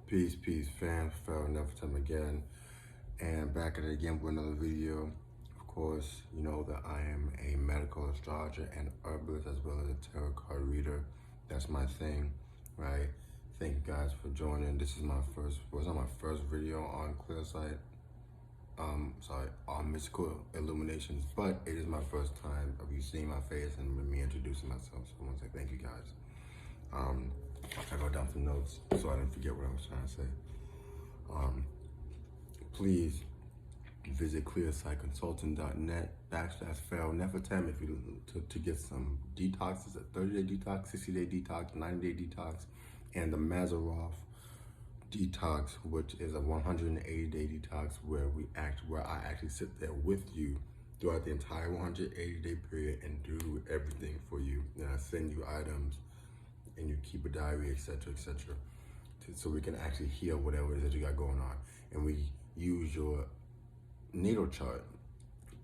Peace, fam. Pharaoh Nefertem again, and back at it again with another video. Of course, you know that I am a medical astrologer and herbalist as well as a tarot card reader. That's my thing, right? Thank you guys for joining. This is my first, wasn't my first video on Clearsight. On mystical illuminations, but it is my first time of you seeing my face and me introducing myself. So I want to say thank you guys. I wrote down some notes so I didn't forget what I was trying to say. Please visit clearsightconsultant.net/Pharaoh Nefertem if you to get some detoxes, a 30-day detox, 60-day detox, 90-day detox, and the Mazaroff detox, which is a 180-day detox where I actually sit there with you throughout the entire 180-day period and do everything for you. And I send you items and you keep a diary, etc., etc., so we can actually heal whatever it is that you got going on. And we use your natal chart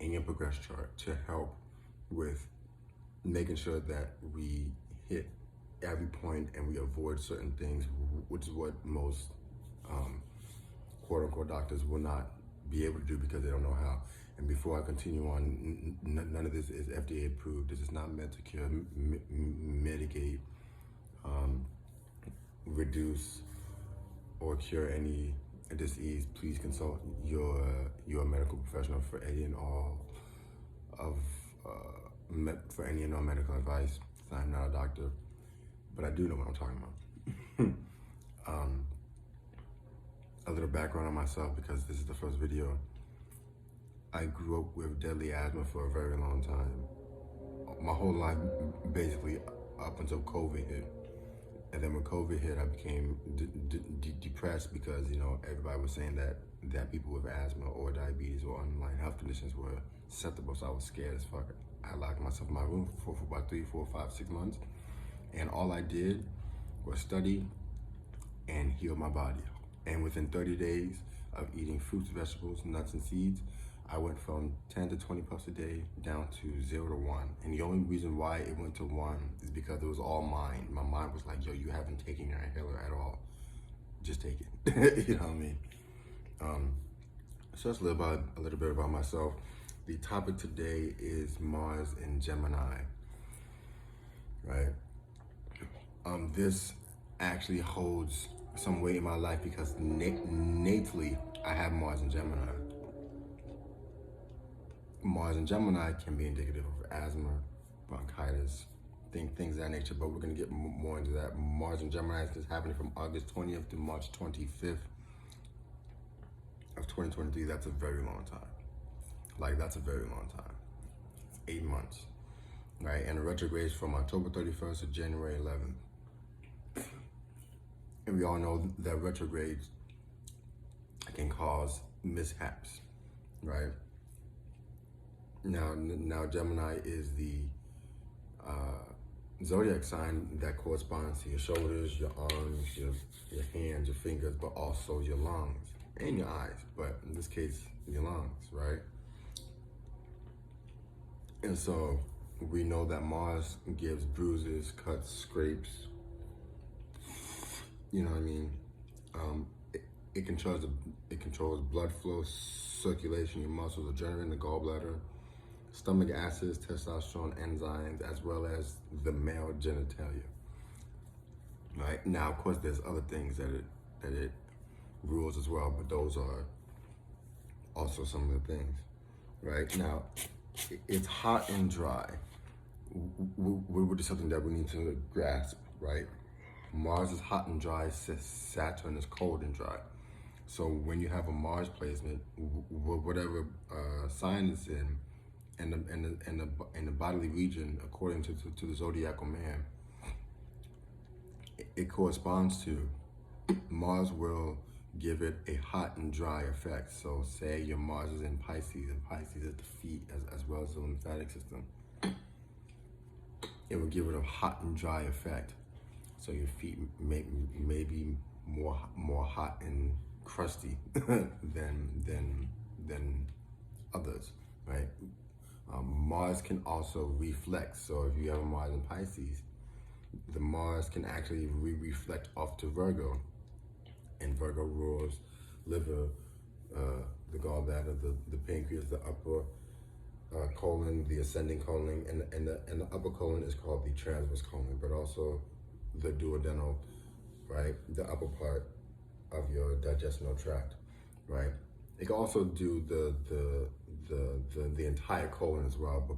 and your progress chart to help with making sure that we hit every point and we avoid certain things, which is what most quote-unquote doctors will not be able to do because they don't know how. And before I continue on, none of this is FDA approved. This is not meant to cure, mitigate, reduce, or cure any disease. Please consult your medical professional for any and all medical advice. I'm not a doctor, but I do know what I'm talking about. A little background on myself, because this is the first video. I grew up with deadly asthma for a very long time. My whole life, basically, up until COVID hit. And then when COVID hit, I became depressed because, you know, everybody was saying that people with asthma or diabetes or underlying health conditions were susceptible, so I was scared as fuck. I locked myself in my room for about 3, 4, 5, 6 months. And all I did was study and heal my body. And within 30 days of eating fruits, vegetables, nuts, and seeds, I went from 10 to 20 puffs a day down to 0 to 1. And the only reason why it went to 1 is because it was all mind. My mind was like, yo, you haven't taken your inhaler at all. Just take it. You know what I mean? So that's a little bit about myself. The topic today is Mars in Gemini, right? This actually holds some weight in my life because natally I have Mars in Gemini. Mars in Gemini can be indicative of asthma, bronchitis, things of that nature, but we're going to get more into that. Mars in Gemini is happening from August 20th to March 25th of 2023. That's a very long time. Like, that's a very long time. 8 months, right? And the retrograde is from October 31st to January 11th. And we all know that retrogrades can cause mishaps, right? Now Gemini is the zodiac sign that corresponds to your shoulders, your arms, your hands, your fingers, but also your lungs and your eyes, but in this case, your lungs, right? And so we know that Mars gives bruises, cuts, scrapes, you know what I mean? It controls blood flow, circulation, your muscles, adrenaline, the gallbladder, stomach acids, testosterone, enzymes, as well as the male genitalia. Right? Now, of course, there's other things that it rules as well, but those are also some of the things. Right? Now, it's hot and dry, which is something that we need to grasp, right? Mars is hot and dry, Saturn is cold and dry. So when you have a Mars placement, whatever sign it's in the bodily region, according to the zodiacal man, it corresponds to, Mars will give it a hot and dry effect. So say your Mars is in Pisces, and Pisces is the feet as well as the lymphatic system. It will give it a hot and dry effect. So your feet may be more hot and crusty than others, right? Mars can also reflect. So if you have a Mars in Pisces, the Mars can actually reflect off to Virgo. And Virgo rules liver, the gallbladder, the pancreas, the upper colon, the ascending colon, and the upper colon is called the transverse colon, but also the duodenal, right? The upper part of your digestional tract, right? It can also do the entire colon as well, but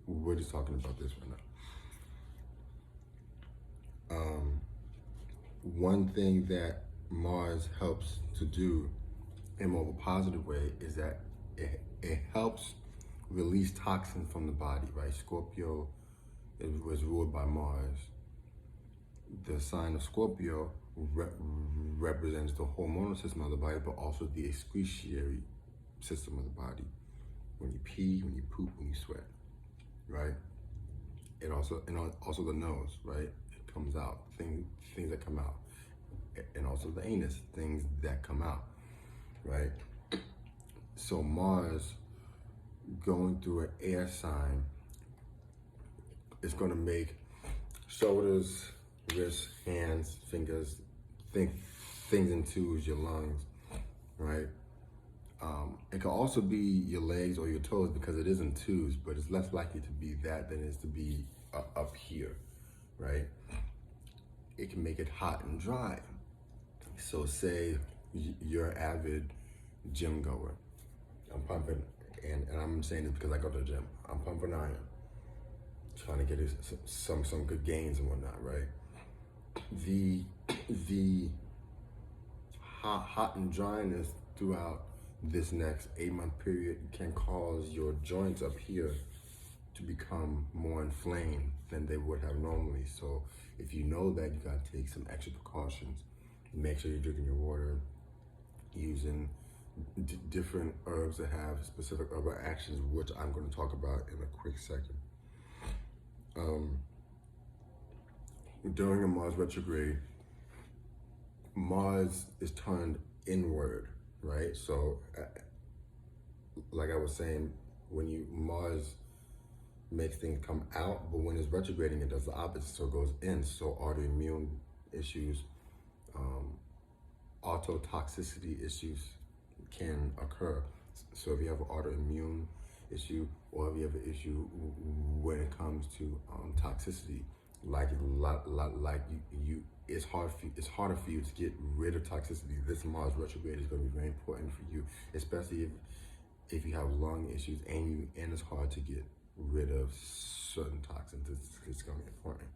we're just talking about this right now. One thing that Mars helps to do in a more positive way is that it helps release toxins from the body, right? Scorpio was ruled by Mars. The sign of Scorpio represents the hormonal system of the body, but also the excretory system of the body. When you pee, when you poop, when you sweat, right? And also the nose, right? It comes out, things that come out. And also the anus, things that come out, right? So Mars going through an air sign is going to make shoulders, wrists, hands, fingers, things in twos, your lungs, right? It can also be your legs or your toes because it is in twos, but it's less likely to be that than it is to be up here, right? It can make it hot and dry. So say you're an avid gym goer. I'm pumping, and I'm saying this because I go to the gym. I'm pumping iron, trying to get some good gains and whatnot, right? The hot and dryness throughout this next 8-month period can cause your joints up here to become more inflamed than they would have normally. So if you know that, you gotta take some extra precautions. Make sure you're drinking your water, using different herbs that have specific herbal actions, which I'm going to talk about in a quick second. During a Mars retrograde, Mars is turned inward, right? So, like I was saying, when Mars makes things come out, but when it's retrograding, it does the opposite, so it goes in. So autoimmune issues, autotoxicity issues can occur. So if you have an autoimmune issue, or if you have an issue when it comes to toxicity, like it's harder for you to get rid of toxicity. This Mars retrograde is going to be very important for you, especially if you have lung issues and it's hard to get rid of certain toxins. It's going to be important.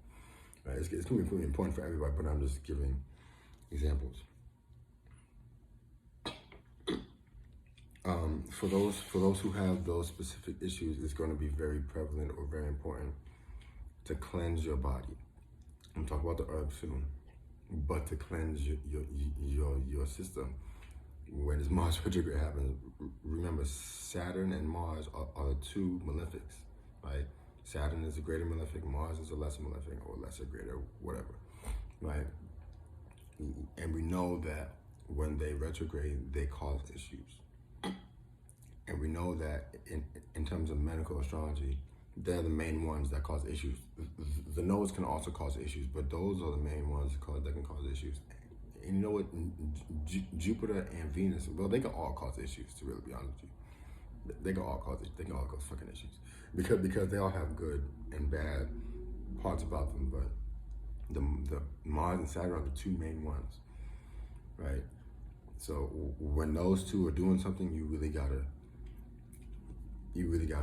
Right? It's going to be really important for everybody, but I'm just giving examples. For those who have those specific issues, it's going to be very prevalent or very important to cleanse your body. I'm talking about the herbs soon, but to cleanse your system. When this Mars retrograde happens, remember Saturn and Mars are the two malefics, right? Saturn is a greater malefic, Mars is a lesser malefic, or lesser, greater, whatever, right? And we know that when they retrograde, they cause issues. And we know that in terms of medical astrology, they're the main ones that cause issues. The nodes can also cause issues, but those are the main ones that can cause issues. And you know what? Jupiter and Venus, well, they can all cause issues, to really be honest with you. They can all cause fucking issues. Because they all have good and bad parts about them, but the Mars and Saturn are the two main ones, right? So when those two are doing something, you really gotta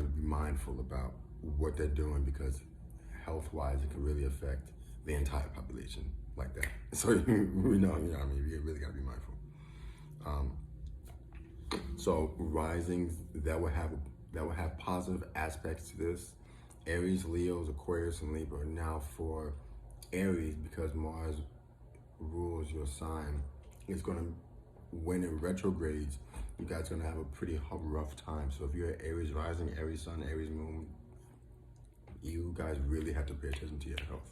be mindful about what they're doing, because health-wise, it can really affect the entire population like that. So we know, you really gotta be mindful. So risings that will have positive aspects to this: Aries, Leos, Aquarius, and Libra. Now for Aries, because Mars rules your sign, it's gonna, when it retrogrades, you guys are gonna have a pretty rough time. So if you're an Aries rising, Aries sun, Aries moon, you guys really have to pay attention to your health.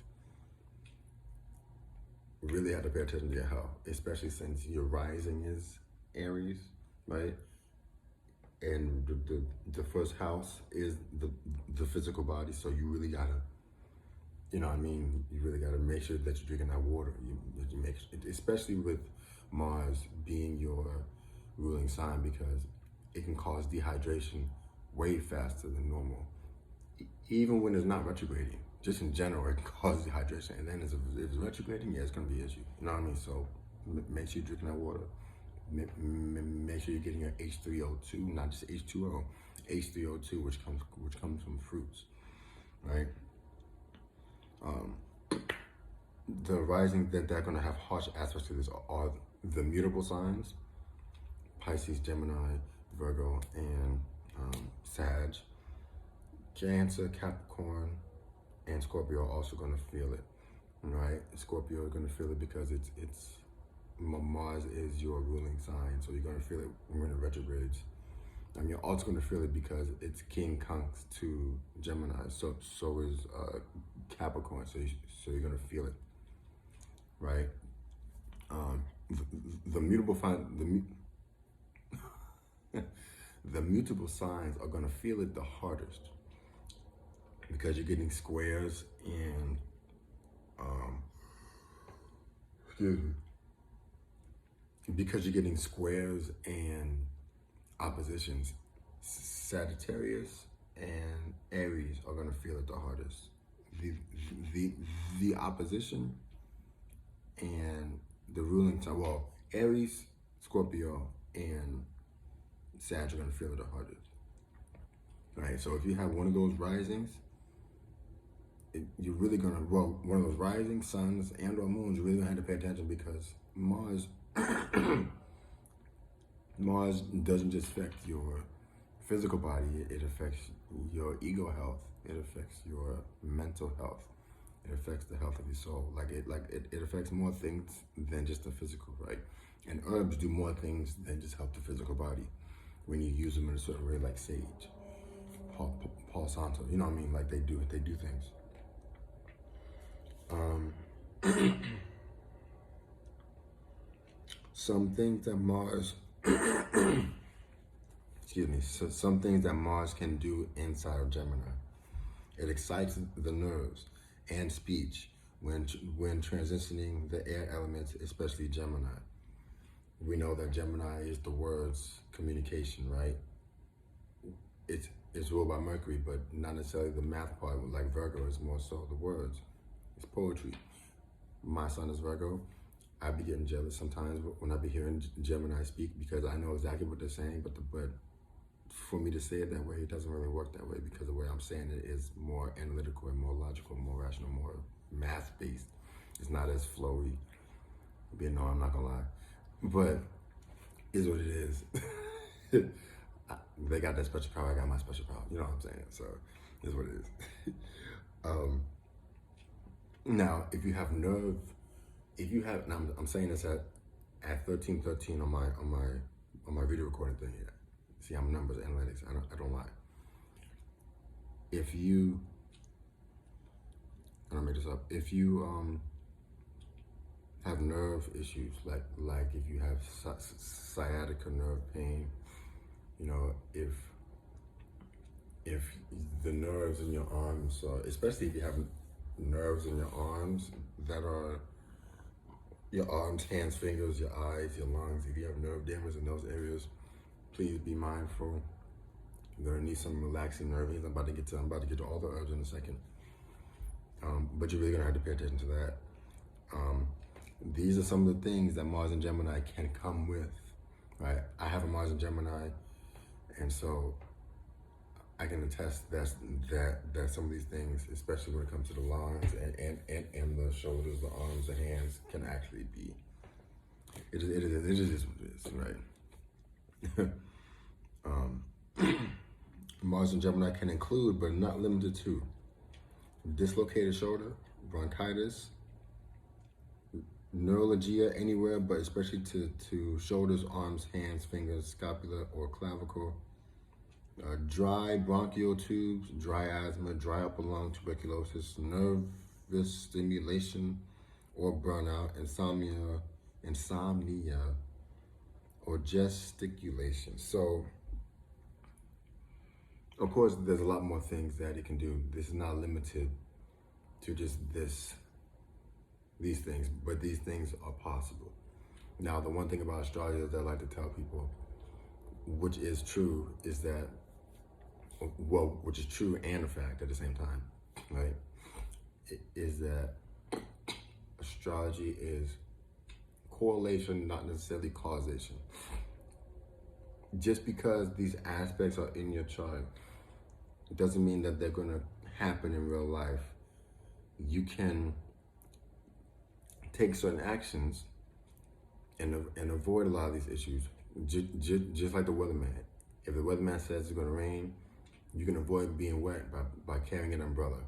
Really have to pay attention to your health, especially since your rising is Aries, right? And the first house is the physical body. So you really gotta, you really gotta make sure that you're drinking that water. You especially with Mars being your ruling sign, because it can cause dehydration way faster than normal. Even when it's not retrograding, just in general, it can cause dehydration. And then if it's retrograding, yeah, it's going to be an issue. You know what I mean? So make sure you're drinking that water. Make sure you're getting your H3O2, not just H2O, H3O2, which comes from fruits, right? The rising that they're going to have harsh aspects to this are the mutable signs: Pisces, Gemini, Virgo, and Sag. Cancer, Capricorn, and Scorpio are also going to feel it, right? Scorpio are going to feel it because it's Mars is your ruling sign, so you're going to feel it when it retrogrades. You're also going to feel it because it's King Conks to Gemini, so is Capricorn, so you're going to feel it, right? The mutable signs are going to feel it the hardest, because you're getting squares and because you're getting squares and oppositions. Sagittarius and Aries are going to feel it the hardest. The opposition and the ruling sign, well, Aries, Scorpio, and Sag are going to feel it the hardest. Right, so if you have one of those risings, you're really gonna, well, one of those rising suns and or moons, you're really gonna have to pay attention, because Mars Mars doesn't just affect your physical body, it affects your ego health, it affects your mental health, it affects the health of your soul. It affects more things than just the physical, right? And herbs do more things than just help the physical body when you use them in a certain way, like sage, Paul Santo, you know what I mean? Like they do things. Some things that Mars, excuse me, so some things that Mars can do inside of Gemini. It excites the nerves and speech when transitioning the air elements, especially Gemini. We know that Gemini is the words, communication, right? It's ruled by Mercury, but not necessarily the math part. Like Virgo is more so the words. It's poetry. My son is Virgo. I be getting jealous sometimes when I be hearing Gemini speak, because I know exactly what they're saying, but for me to say it that way, it doesn't really work that way, because the way I'm saying it is more analytical and more logical, more rational, more math-based. It's not as flowy. No, I'm not gonna lie, but is what it is. They got that special power, I got my special power. You know what I'm saying? So, is what it is. Now, if you have nerve, and I'm saying this at 1313 on my video recording thing here. See, I'm numbers analytics. I don't lie. If you, and I'll make this up. If you have nerve issues, like if you have sciatica nerve pain, you know, if the nerves in your arms, especially if you have nerves in your arms that are your arms, hands, fingers, your eyes, your lungs, if you have nerve damage in those areas, please be mindful. You're gonna need some relaxing nerves. I'm about to get to all the herbs in a second. But you're really gonna have to pay attention to that. These are some of the things that Mars and Gemini can come with, right? I have a Mars and Gemini, and so I can attest that some of these things, especially when it comes to the lungs and the shoulders, the arms, the hands, can actually be. It is what it is, right? Mars and Gemini can include, but not limited to, dislocated shoulder, bronchitis, neuralgia anywhere, but especially to shoulders, arms, hands, fingers, scapula, or clavicle. Dry bronchial tubes, dry asthma, dry upper lung, tuberculosis, nervous stimulation or burnout, insomnia, or gesticulation. So, of course, there's a lot more things that it can do. This is not limited to just this these things, but these things are possible. Now, the one thing about astrology that I like to tell people, which is true, is that, well, which is true and a fact at the same time, right? Is that astrology is correlation, not necessarily causation. Just because these aspects are in your chart, it doesn't mean that they're going to happen in real life. You can take certain actions and avoid a lot of these issues, just like the weatherman. If the weatherman says it's going to rain, you can avoid being wet by carrying an umbrella,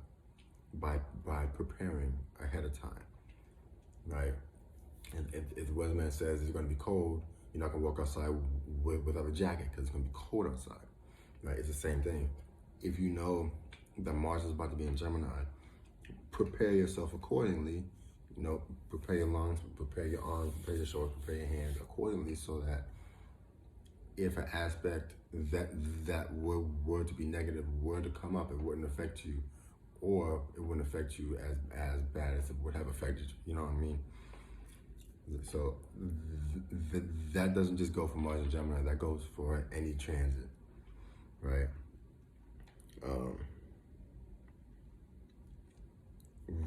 by preparing ahead of time, right? And if the weatherman says it's going to be cold, you're not going to walk outside without a jacket because it's going to be cold outside, right? It's the same thing. If you know that Mars is about to be in Gemini, prepare yourself accordingly. You know, prepare your lungs, prepare your arms, prepare your shoulders, prepare your hands accordingly, so that if an aspect that were to be negative were to come up, it wouldn't affect you, or it wouldn't affect you as bad as it would have affected you. You know what I mean? So that doesn't just go for Mars and Gemini. That goes for any transit, right?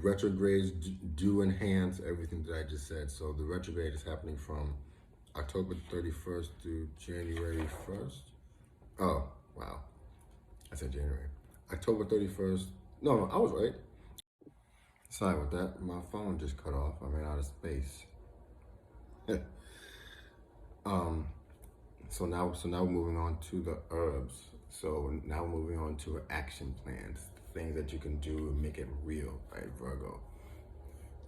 Retrogrades do enhance everything that I just said. So the retrograde is happening from October 31st through January 1st. Oh, wow. I said January. October 31st. No, I was right. Sorry about that. My phone just cut off. I ran out of space. So now we're moving on to the herbs. So now we're moving on to action plans, things that you can do and make it real, right, Virgo?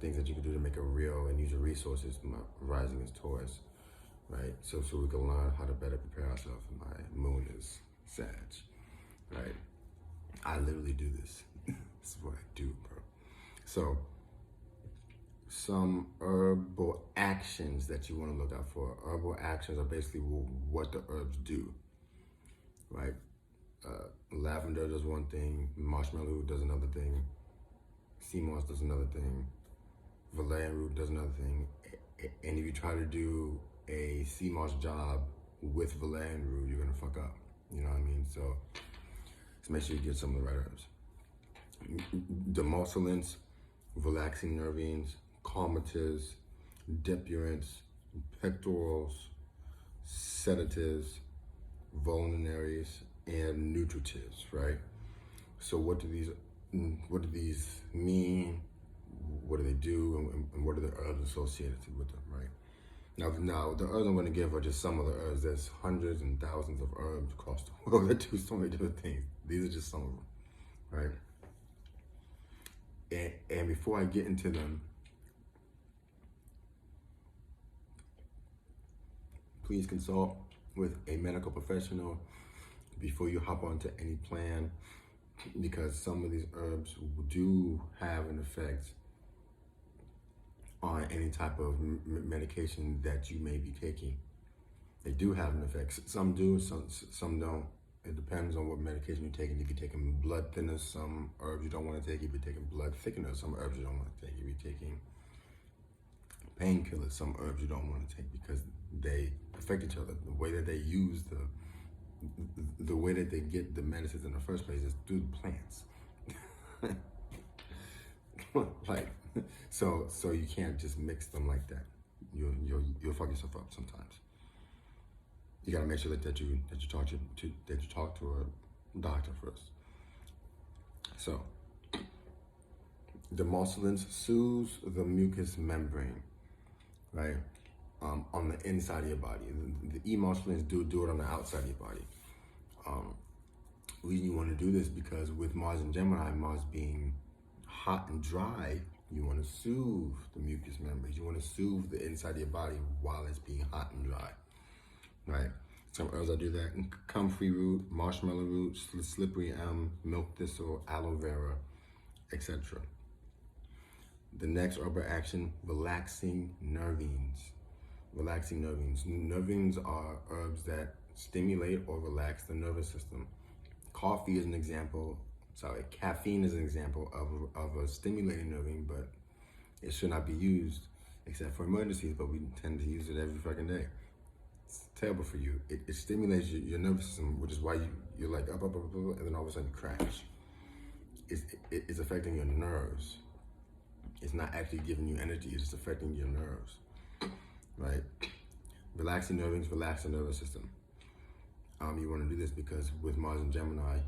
Things that you can do to make it real and use your resources. My rising is Taurus, right? So we can learn how to better prepare ourselves. My moon is Sag, right? I literally do this. This is what I do, bro. So some herbal actions that you want to look out for. Herbal actions are basically what the herbs do, right? Lavender does one thing, marshmallow root does another thing, sea moss does another thing, valerian root does another thing. And if you try to do a sea moss job with valerian root, you're gonna fuck up. You know what I mean? So make sure you get some of the right herbs. Demulcellants, relaxing nervines, calmatives, depurants, pectorals, sedatives, vulneraries, and nutritives, right? So what do these mean? What do they do? And what are the herbs associated with them, right? Now the herbs I'm going to give are just some of the herbs. There's hundreds and thousands of herbs across the world that do so many different things. These are just some of them, right? And before I get into them, please consult with a medical professional before you hop onto any plan, because some of these herbs do have an effect on any type of medication that you may be taking. They do have an effect. Some do, some don't. It depends on what medication you're taking. If you're taking blood thinners, some herbs you don't want to take. If you're taking blood thickeners, some herbs you don't want to take. If you're taking painkillers, some herbs you don't want to take, because they affect each other. The way that they use the way that they get the medicines in the first place is through the plants. Like, so you can't just mix them like that. You'll fuck yourself up sometimes. You gotta make sure that you talk to a doctor first. So, demulcellants soothes the mucous membrane, right? On the inside of your body. The emulcellants do it on the outside of your body. The reason you want to do this, because with Mars and Gemini, Mars being hot and dry, you want to soothe the mucous membranes. You want to soothe the inside of your body while it's being hot and dry, right? Some herbs that do that: comfrey root, marshmallow root, slippery elm, milk thistle, aloe vera, etc. The next herbal action: relaxing nervines. Relaxing nervines. Nervines are herbs that stimulate or relax the nervous system. Coffee is an example. Caffeine is an example of a stimulating nervine, but It should not be used except for emergencies, but we tend to use it every fucking day. It's terrible for you. It stimulates your nervous system, which is why you're like up, and then all of a sudden you crash. It's affecting your nerves. It's not actually giving you energy, it's just affecting your nerves, right? Relaxing nervings, relax the nervous system. You want to do this because with Mars and Gemini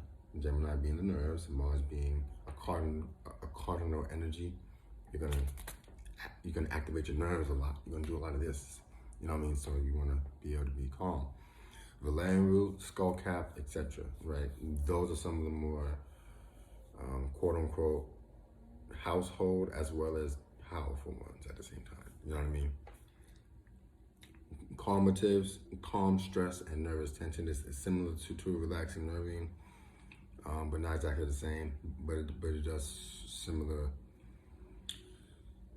being the nerves, Mars being a cardinal energy, you're gonna activate your nerves a lot. You're gonna do a lot of this, you know what I mean? So you want to be able to be calm. Valerian root, skull cap, etc. Right? Those are some of the more quote unquote household as well as powerful ones at the same time. You know what I mean? Calmatives, calm stress and nervous tension is similar to relaxing nerving, but not exactly the same. But it does similar.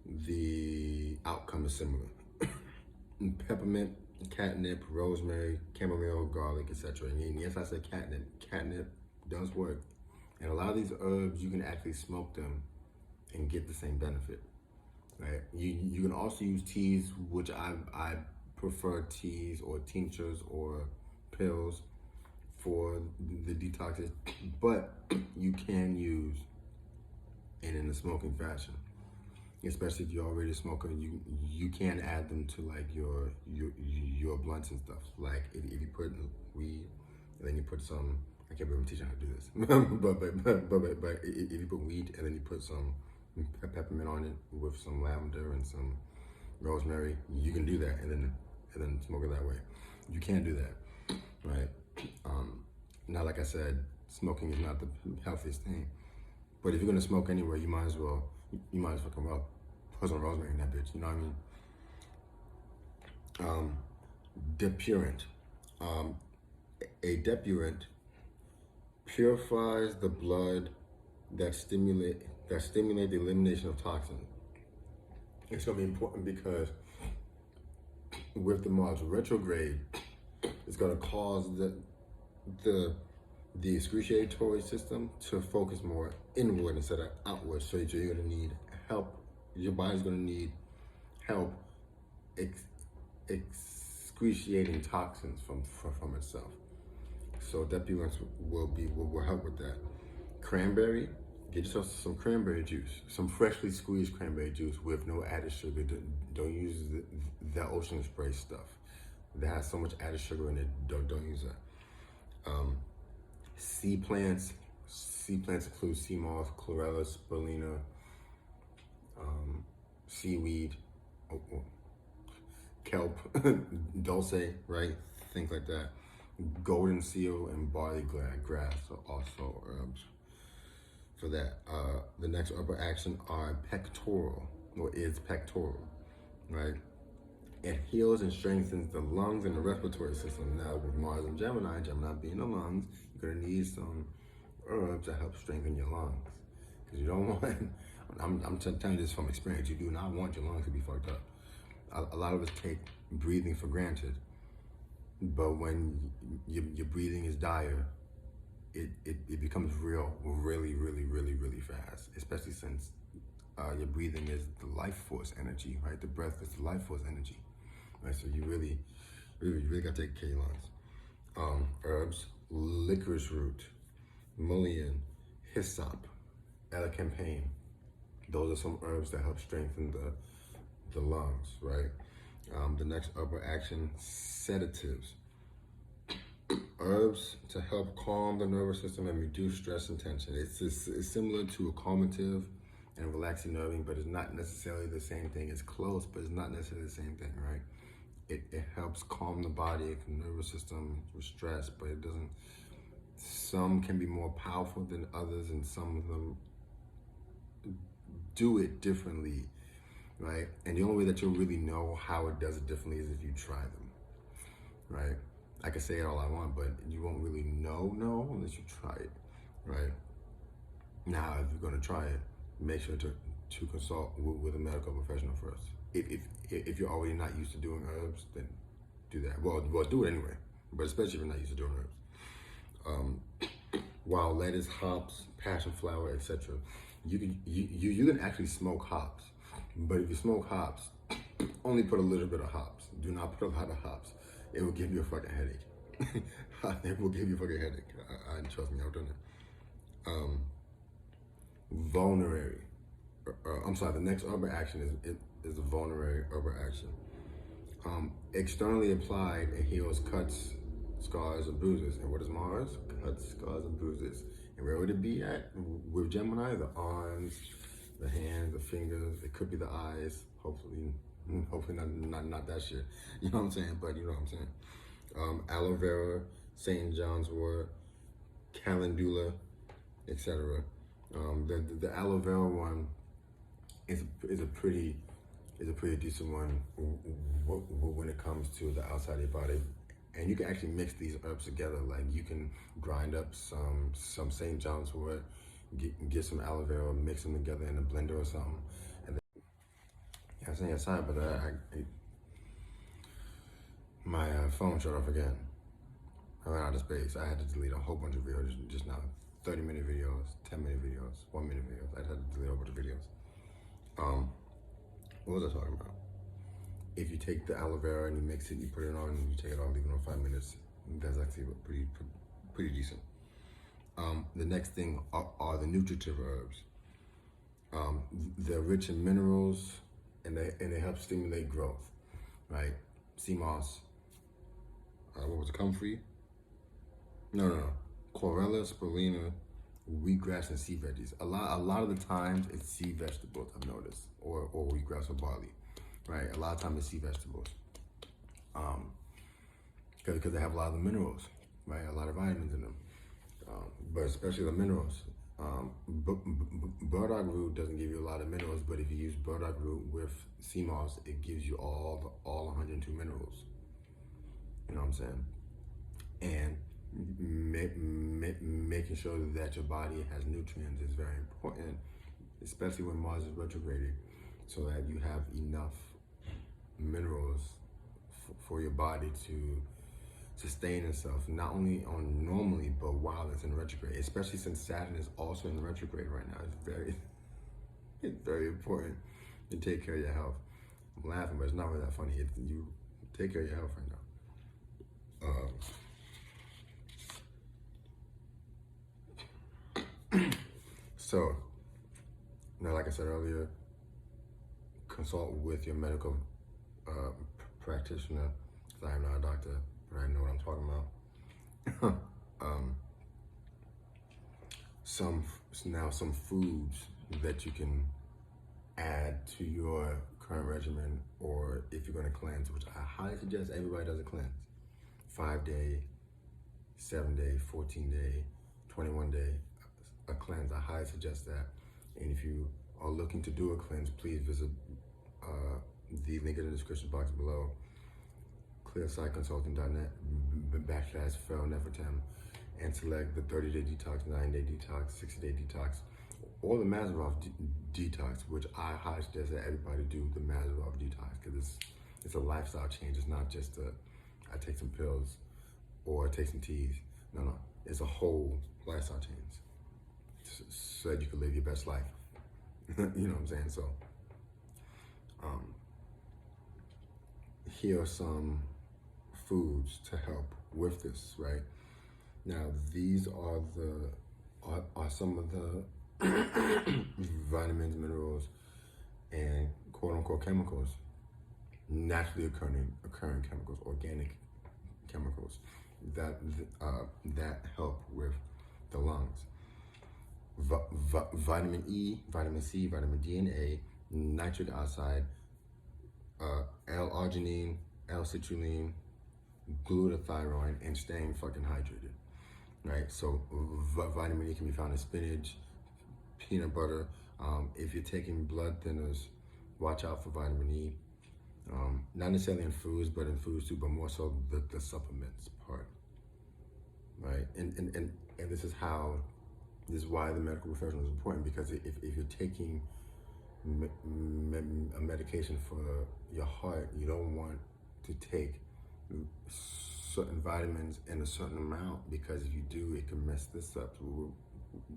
The outcome is similar. Peppermint, catnip, rosemary, chamomile, garlic, etc. And yes, I said catnip. Catnip does work. And a lot of these herbs, you can actually smoke them and get the same benefit, right? You can also use teas, which I prefer teas or tinctures or pills for the detoxes, but you can use it in a smoking fashion. Especially if you're already a smoker, you can add them to like your blunts and stuff. Like if you put weed and then you put some, I can't remember teaching how to do this, but if you put weed and then you put some peppermint on it with some lavender and some rosemary, you can do that and then smoke it that way. You can do that, right? Now, like I said, smoking is not the healthiest thing, but if you're gonna smoke anyway, you might as well fucking well put some rosemary in that bitch. You know what I mean? Depurant. A depurant purifies the blood that stimulate the elimination of toxins. It's gonna be important because with the Mars retrograde, it's gonna cause the excretory system to focus more inward instead of outward. So you're gonna need help. Your body's gonna need help excreting toxins from itself. So depurants will help with that. Cranberry, get yourself some cranberry juice, some freshly squeezed cranberry juice with no added sugar. Don't use the ocean spray stuff that has so much added sugar in it. Don't use that. Sea plants include sea moss, chlorella, spirulina, seaweed, kelp, dulce, right? Things like that. Golden seal and barley grass are also herbs for that. The next herbal action are pectoral, right? It heals and strengthens the lungs and the respiratory system. Now with Mars and Gemini being the lungs, you're gonna need some herbs to help strengthen your lungs. Because you don't want, I'm telling you this from experience, you do not want your lungs to be fucked up. A lot of us take breathing for granted, but when your breathing is dire, it becomes really fast, especially since your breathing is the life force energy, right? The breath is the life force energy, right? So you really gotta take care of your lungs. Herbs, licorice root, mullein, hyssop, elecampane. Those are some herbs that help strengthen the lungs, right? The next herbal action, sedatives. Herbs to help calm the nervous system and reduce stress and tension. It's similar to a calmative and relaxing nerving, but it's not necessarily the same thing. It's close, but it's not necessarily the same thing, right? It helps calm the body, the nervous system with stress, but it doesn't. Some can be more powerful than others, and some of them do it differently, right? And the only way that you'll really know how it does it differently is if you try them, right? I can say it all I want, but you won't really know unless you try it, right? Now, if you're gonna try it, make sure to consult with a medical professional first. If you're already not used to doing herbs, then do that. Well, do it anyway, but especially if you're not used to doing herbs. Wild lettuce, hops, passion flower, etc. You can actually smoke hops. But if you smoke hops, only put a little bit of hops. Do not put a lot of hops. It will give you a fucking headache. It will give you a fucking headache. Trust me, I've done it. Vulnerary. I'm sorry, the next herbal action is a vulnerary herbal action. Externally applied, it heals cuts, scars, and bruises. And what is Mars? Cuts, scars, and bruises. And where would it be at? With Gemini, the arms, the hands, the fingers. It could be the eyes. Hopefully not that shit. You know what I'm saying? But you know what I'm saying. Aloe vera, St. John's wort, calendula, etc. The aloe vera one is a pretty decent one when it comes to the outside of your body. And you can actually mix these herbs together. Like you can grind up some St. John's wort, get some aloe vera, mix them together in a blender or something. And then, yeah, I'm saying sorry, but my phone shut off again. I ran out of space. I had to delete a whole bunch of videos just now. 30-minute videos, 10-minute videos, 1-minute videos. I had to delete a whole bunch of videos. What was I talking about? If you take the aloe vera and you mix it, you put it on, and you take it on, leave it on 5 minutes. That's actually pretty decent. The next thing are the nutritive herbs. They're rich in minerals, and they help stimulate growth, right? Sea moss. What was it? Comfrey? No. Chlorella, spirulina, wheatgrass, and sea veggies. A lot of the times it's sea vegetables, I've noticed, or wheatgrass or barley, right? A lot of times it's sea vegetables, because they have a lot of the minerals, right? A lot of vitamins in them, but especially the minerals. Burdock root doesn't give you a lot of minerals, but if you use burdock root with sea moss, it gives you all 102 minerals. You know what I'm saying? And making sure that your body has nutrients is very important, especially when Mars is retrograding, so that you have enough minerals for your body to sustain itself, not only on normally, but while it's in retrograde, especially since Saturn is also in retrograde right now. It's very important to take care of your health. I'm laughing, but it's not really that funny. You take care of your health right now. So, now, like I said earlier, consult with your medical practitioner, because I am not a doctor, but I know what I'm talking about. Some foods that you can add to your current regimen, or if you're going to cleanse, which I highly suggest everybody does a cleanse. 5-day, 7-day, 14-day, 21-day, a cleanse. I highly suggest that. And if you are looking to do a cleanse, please visit the link in the description box below, clearsightconsulting.net/Pharaoh Nefertem, and select the 30-day detox, 9-day detox, 60-day detox, or the Mazarov detox, which I highly suggest that everybody do the Mazarov detox, because it's a lifestyle change. It's not just I take some pills or I take some teas. No, it's a whole lifestyle change, so that you can live your best life. You know what I'm saying? So, here are some foods to help with this, right? Now, these are some of the vitamins, minerals, and quote-unquote chemicals, naturally occurring chemicals, organic chemicals that help with the lungs. Vitamin E, vitamin C, vitamin D and A, nitric oxide, L-arginine, L-citrulline, glutathione, and staying fucking hydrated, right? So vitamin E can be found in spinach, peanut butter. If you're taking blood thinners, watch out for vitamin E. Not necessarily in foods, but in foods too, but more so the supplements part, right? And this is why the medical professional is important, because if you're taking a medication for your heart, you don't want to take certain vitamins in a certain amount, because if you do, it can mess this up.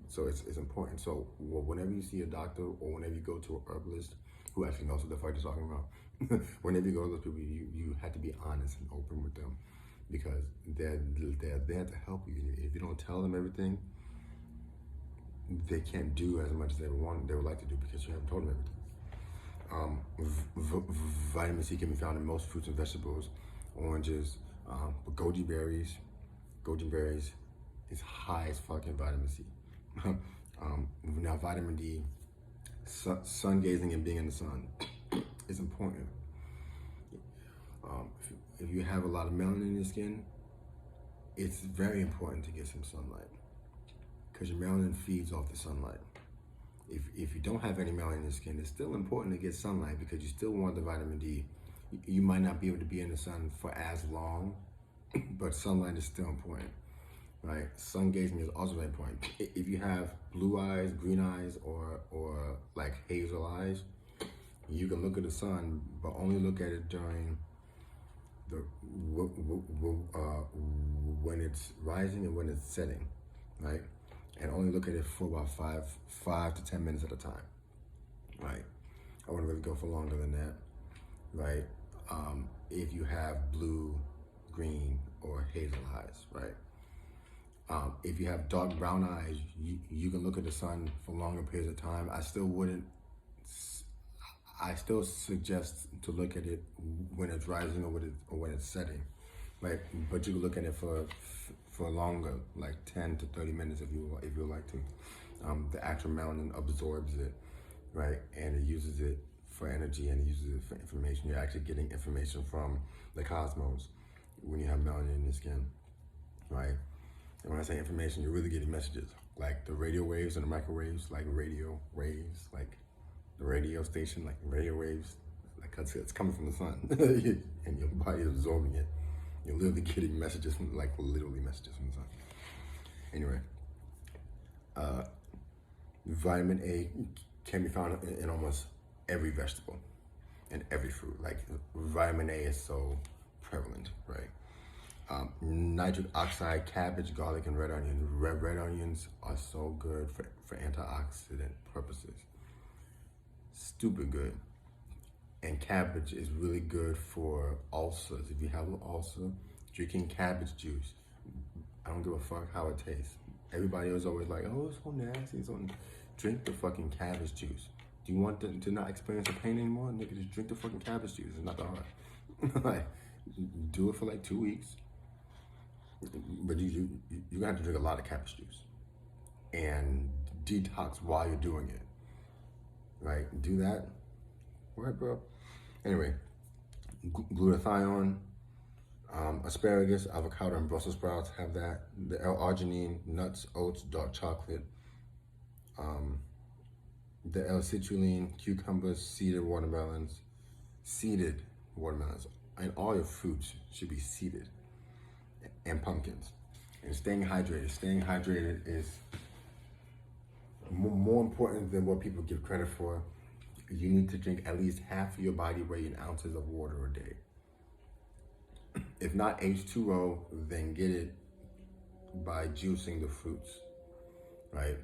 So it's important. So whenever you see a doctor, or whenever you go to a herbalist who actually knows what the fuck they're talking about. Whenever you go to those people, you have to be honest and open with them, because they're there to help you. If you don't tell them everything, they can't do as much as they would like to do, because you haven't told them everything. Vitamin C can be found in most fruits and vegetables, oranges, goji berries. Goji berries is high as fucking vitamin C. Now vitamin D, sun gazing and being in the sun is important. If you have a lot of melanin in your skin, it's very important to get some sunlight, because your melanin feeds off the sunlight. If you don't have any melanin in your skin, it's still important to get sunlight, because you still want the vitamin D. You might not be able to be in the sun for as long, but sunlight is still important, right? Sun gazing is also very important. If you have blue eyes, green eyes, or like hazel eyes, you can look at the sun, but only look at it during when it's rising and when it's setting, right? And only look at it for about five to 10 minutes at a time, right? I wouldn't really go for longer than that, right? If you have blue, green, or hazel eyes, right? If you have dark brown eyes, you can look at the sun for longer periods of time. I still suggest to look at it when it's rising or when it's setting, right? But you can look at it for longer, like 10 to 30 minutes if you like to. The actual melanin absorbs it, right? And it uses it for energy, and it uses it for information. You're actually getting information from the cosmos when you have melanin in your skin, right? And when I say information, you're really getting messages, like the radio waves and the microwaves, like radio waves, like the radio station, like radio waves, like it's coming from the sun, and your body is absorbing it. You're literally getting messages from, like literally messages from the sun. Anyway, vitamin A can be found in almost every vegetable and every fruit. Like vitamin A is so prevalent, right? Nitric oxide, cabbage, garlic, and red onion. Red onions are so good for antioxidant purposes. Stupid good. And cabbage is really good for ulcers. If you have an ulcer, drinking cabbage juice, I don't give a fuck how it tastes. Everybody was always like, oh, it's so nasty. Drink the fucking cabbage juice. Do you want to not experience the pain anymore? Nigga, just drink the fucking cabbage juice. It's not that hard. Like, do it for like 2 weeks. But you're gonna have to drink a lot of cabbage juice and detox while you're doing it. Right? Do that. Right, bro? Anyway, glutathione, asparagus, avocado, and Brussels sprouts have that. The L-arginine, nuts, oats, dark chocolate. The L-citrulline, cucumbers, seeded watermelons, and all your fruits should be seeded, and pumpkins. And staying hydrated. Staying hydrated is more important than what people give credit for. You need to drink at least half of your body weight in ounces of water a day. If not H2O, then get it by juicing the fruits, right?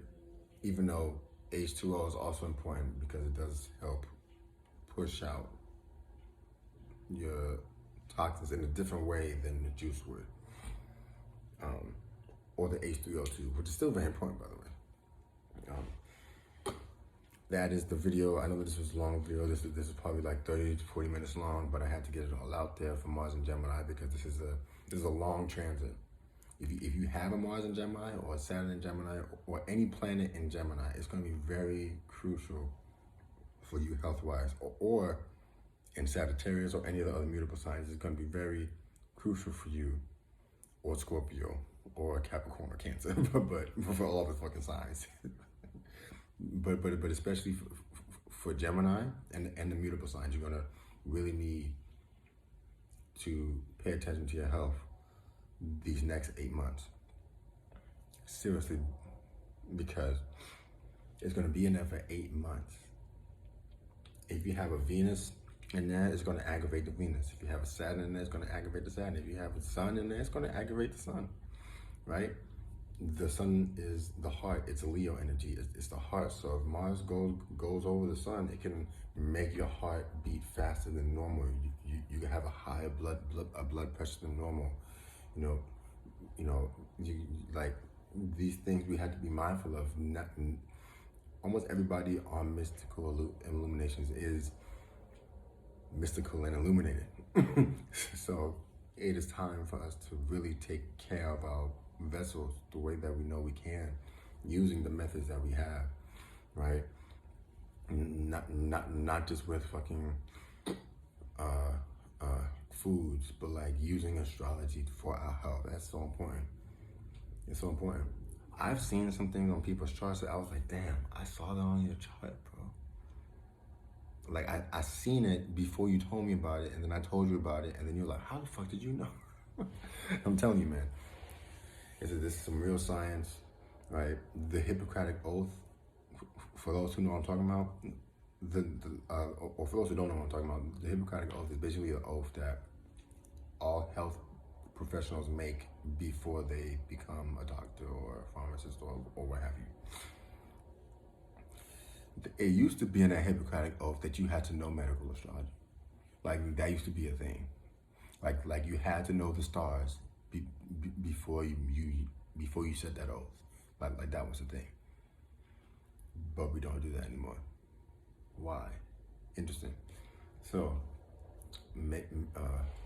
Even though H2O is also important because it does help push out your toxins in a different way than the juice would. Or the H3O2, which is still very important, by the way. That is the video. I know that this was a long video. This is probably like 30 to 40 minutes long, but I had to get it all out there for Mars and Gemini, because this is a long transit. If you have a Mars in Gemini or Saturn in Gemini or any planet in Gemini, it's going to be very crucial for you health-wise. Or in Sagittarius or any of the other mutable signs, it's going to be very crucial for you, or Scorpio, or Capricorn, or Cancer, but for all the fucking signs. But especially for Gemini and the mutable signs, you're gonna really need to pay attention to your health these next 8 months. Seriously, because it's gonna be in there for 8 months. If you have a Venus in there, it's gonna aggravate the Venus. If you have a Saturn in there, it's gonna aggravate the Saturn. If you have a Sun in there, it's gonna aggravate the Sun, right? the sun is the heart. It's a Leo energy. It's the heart. So if Mars goes over the sun, it can make your heart beat faster than normal. You can have a higher blood pressure than normal. Like these things we have to be mindful of. Almost everybody on mystical illuminations is mystical and illuminated. So it is time for us to really take care of our vessels the way that we know we can, using the methods that we have, right? Not just with fucking foods, but like using astrology for our health. That's so important. It's so important. I've seen some things on people's charts that I was like, damn, I saw that on your chart, bro. Like I seen it before you told me about it, and then I told you about it, and then you're like, how the fuck did you know? I'm telling you, man. This is some real science, right? The Hippocratic Oath, for those who know what I'm talking about, or for those who don't know what I'm talking about, the Hippocratic Oath is basically an oath that all health professionals make before they become a doctor or a pharmacist or what have you. It used to be in that Hippocratic Oath that you had to know medical astrology. Like that used to be a thing. Like you had to know the stars before you said that oath. Like that was the thing. But we don't do that anymore. Why? Interesting. So,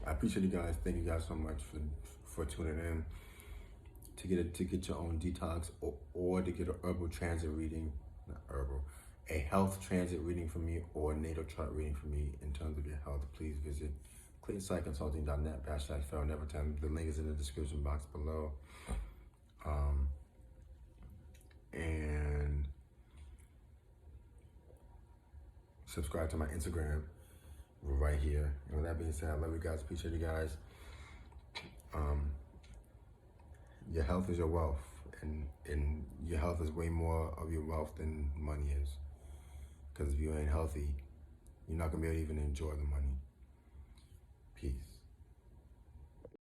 I appreciate you guys. Thank you guys so much for tuning in. To get your own detox or to get a herbal transit reading, not herbal, a health transit reading from me or a natal chart reading from me in terms of your health, please visit claytonsightconsulting.net /Pharaoh Nefertem. The link is in the description box below. And subscribe to my Instagram right here. And with that being said, I love you guys. Appreciate you guys. Your health is your wealth, and your health is way more of your wealth than money is. Because if you ain't healthy, you're not gonna be able to even enjoy the money. Peace.